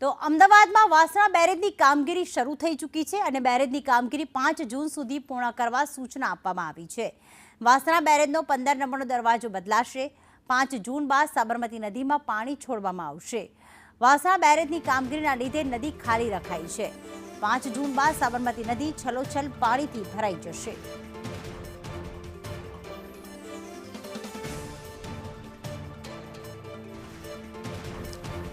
તો અમદાવાદમાં વાસણા બેરેજની કામગીરી શરૂ થઈ ચૂકી છે અને બેરેજની કામગીરી 5 જૂન સુધી પૂર્ણ કરવા સૂચના આપવામાં આવી છે। વાસણા બેરેજનો 15 નંબરનો દરવાજો બદલાશે। 5 જૂન બાદ સાબરમતી નદીમાં પાણી છોડવામાં આવશે। વાસણા બેરેજની કામગીરીના લીધે નદી ખાલી રખાઈ છે। 5 જૂન બાદ સાબરમતી નદી છલોછલ પાણીથી ભરાઈ જશે।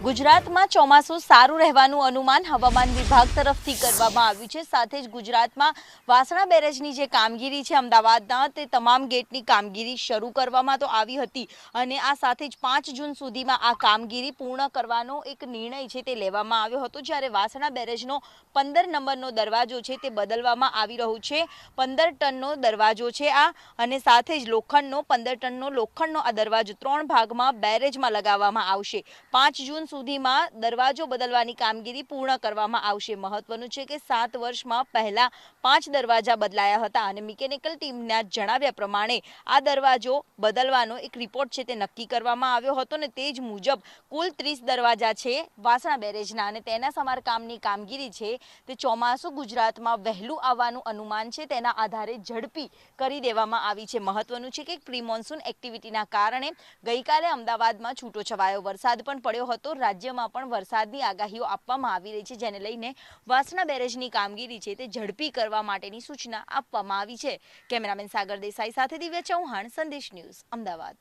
ગુજરાતમાં ચોમાસું સારું રહેવાનું અનુમાન હવામાન વિભાગ તરફથી કરવામાં આવ્યું છે। સાથે જ ગુજરાતમાં વાસણા બેરેજની જે કામગીરી છે અમદાવાદના તે તમામ ગેટની કામગીરી શરૂ કરવામાં તો આવી હતી અને આ સાથે જ 5 જૂન સુધીમાં આ કામગીરી પૂર્ણ કરવાનો એક નિર્ણય છે તે લેવામાં આવ્યો હતો। જ્યારે વાસણા બેરેજનો 15 નંબરનો દરવાજો છે તે બદલવામાં આવી રહ્યું છે। 15 ટનનો દરવાજો છે આ અને સાથે જ લોખંડનો 15 ટનનો લોખંડનો આ દરવાજો 3 ભાગમાં બેરેજમાં લગાવવામાં આવશે। 5 જૂન સુધીમાં દરવાજો બદલવાની કામગીરી પૂર્ણ કરવામાં આવશે। મહત્વનું છે કે 7 વર્ષમાં પહેલા 5 દરવાજા બદલાયા હતા અને મિકેનિકલ ટીમના જણાવ્યા પ્રમાણે આ દરવાજો બદલવાનો એક રિપોર્ટ છે તે નક્કી કરવામાં આવ્યો હતો ને તે જ મુજબ કુલ 30 દરવાજા છે વાસણા બેરેજના અને તેના સમારકામની કામગીરી છે તે ચોમાસું ગુજરાતમાં વહેલું આવવાનું અનુમાન છે તેના આધારે ઝડપી કરી દેવામાં આવી છે। મહત્વનું છે કે પ્રી મોન્સૂન એક્ટિવિટીના કારણે ગઈકાલે અમદાવાદમાં છૂટોછવાયો વરસાદ પણ પડ્યો હતો। રાજ્યમાં પણ વરસાદની આગાહીઓ આપવામાં આવી રહી છે જેને લઈને વાસણા બેરેજની કામગીરી છે તે ઝડપી કરવા માટેની સૂચના આપવામાં આવી છે। કેમેરામેન સાગર દેસાઈ સાથે દિવ્યા ચૌહાણ, સંદેશ ન્યૂઝ, અમદાવાદ।